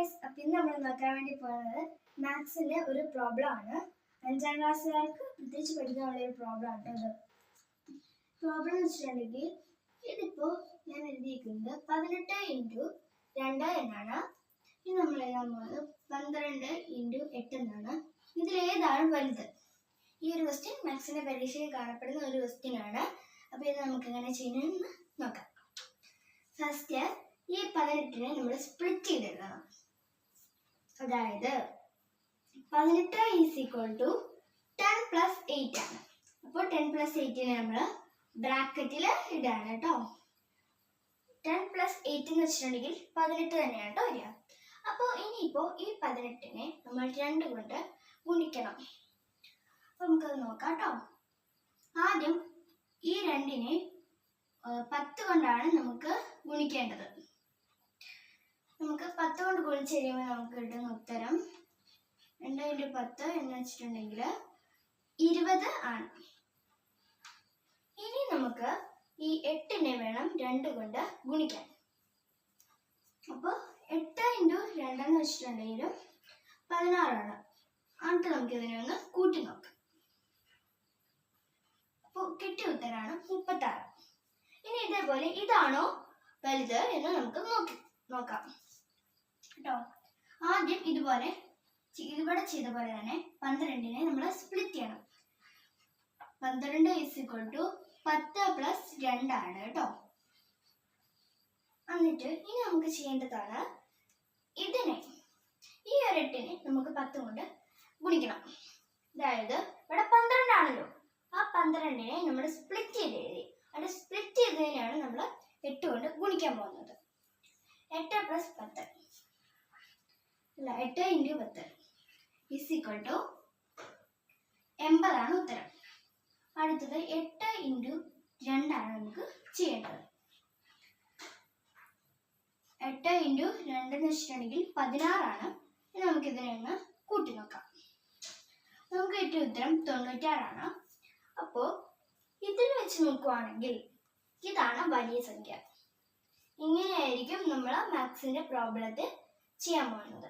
Guys, അപ്പം ഇന്ന് നമ്മൾ നോക്കാൻ വേണ്ടി പോകുന്നത് മാത്സിന്റെ ഒരു പ്രോബ്ലം ആണ്. 5ാം ക്ലാസ്സുകാർക്ക് പ്രത്യേകിച്ച് പഠിക്കാനുള്ള ഒരു പ്രോബ്ലം ആണ് ഇത്. പ്രോബ്ലം എന്ന് വെച്ചിട്ടുണ്ടെങ്കിൽ ഇതിപ്പോൾ ഞാൻ എഴുതിയിരിക്കുന്നത് 18 × 2 എന്നാണ്. ഇത് നമ്മൾ എഴുതാൻ പോകുന്നത് 12 × 8 എന്നാണ്. ഇതിലേതാണ് വലുത്? ഈ ഒരു ക്വസ്റ്റ്യൻ മാത്സിന്റെ പരീക്ഷയിൽ കാണപ്പെടുന്ന ഒരു ക്വസ്റ്റ്യൻ ആണ്. അപ്പോൾ ഇത് നമുക്ക് എങ്ങനെ ചെയ്യണമെന്ന് നോക്കാം. ഫസ്റ്റ് ഈ 18നെ നമ്മൾ സ്പ്ലിറ്റ് ചെയ്തെഴുതണം. അതായത് 18 = 10 + 8 ആണ്. അപ്പോൾ 10 + 8നെ നമ്മൾ ബ്രാക്കറ്റിൽ ഇടാണ് കേട്ടോ. 10 + 8 എന്ന് വെച്ചിട്ടുണ്ടെങ്കിൽ 18 തന്നെയാണ് കേട്ടോ വരിക. അപ്പോൾ ഇനിയിപ്പോൾ ഈ 18നെ നമ്മൾ 2 കൊണ്ട് ഗുണിക്കണം. അപ്പോൾ നമുക്കത് നോക്കാം കേട്ടോ. ആദ്യം ഈ 2നെ 10 കൊണ്ടാണ് നമുക്ക് ഗുണിക്കേണ്ടത്. നമുക്ക് 10 കൊണ്ട് ഗുണിച്ച് കഴിയുമ്പോൾ നമുക്ക് കിട്ടുന്ന ഉത്തരം 2 × 10 എന്ന് വെച്ചിട്ടുണ്ടെങ്കിൽ 20 ആണ്. ഇനി നമുക്ക് ഈ 8നെ വേണം 2 കൊണ്ട് ഗുണിക്കാൻ. അപ്പോൾ 8 × 2 എന്ന് വെച്ചിട്ടുണ്ടെങ്കിൽ 16 ആണ്. എന്നിട്ട് നമുക്ക് ഇതിനെ ഒന്ന് കൂട്ടി നോക്കാം. അപ്പോൾ കിട്ടിയ ഉത്തരമാണ് 36. ഇനി ഇതേപോലെ ഇതാണോ വലുത് എന്ന് നമുക്ക് നോക്കാം കേട്ടോ. ആദ്യം ഇവിടെ ചെയ്ത പോലെ തന്നെ 12നെ നമ്മൾ സ്പ്ലിറ്റ് ചെയ്യണം. 12 = 10 + 2 ആണ് കേട്ടോ. എന്നിട്ട് ഇനി നമുക്ക് ചെയ്യേണ്ടതാണ് ഇതിനെ, ഈ ഒരു 8നെ നമുക്ക് 10 കൊണ്ട് ഗുണിക്കണം. അതായത് ഇവിടെ 12 ആണല്ലോ. ആ 12നെ നമ്മൾ സ്പ്ലിറ്റ് ചെയ്ത് എഴുതി. അത് സ്പ്ലിറ്റ് ചെയ്തതിനാണ് നമ്മൾ 8 കൊണ്ട് ഗുണിക്കാൻ പോകുന്നത്. 8 + 10 അല്ല 8 × 10 = 80 ആണ് ഉത്തരം. അടുത്തത് 8 × 2 ആണ് നമുക്ക് ചെയ്യേണ്ടത്. 8 × 2 എന്ന് വെച്ചിട്ടുണ്ടെങ്കിൽ 16 ആണ്. ഇനി നമുക്ക് ഇതിനെ ഒന്ന് കൂട്ടി നോക്കാം. നമുക്ക് കിട്ടിയ ഉത്തരം 96 ആണ്. അപ്പോൾ ഇതിൽ വെച്ച് നോക്കുവാണെങ്കിൽ ഇതാണ് വലിയ സംഖ്യ. ഇങ്ങനെയായിരിക്കും നമ്മൾ മാത്സിന്റെ പ്രോബ്ലത്തിൽ ചെയ്യാൻ പോകുന്നത്.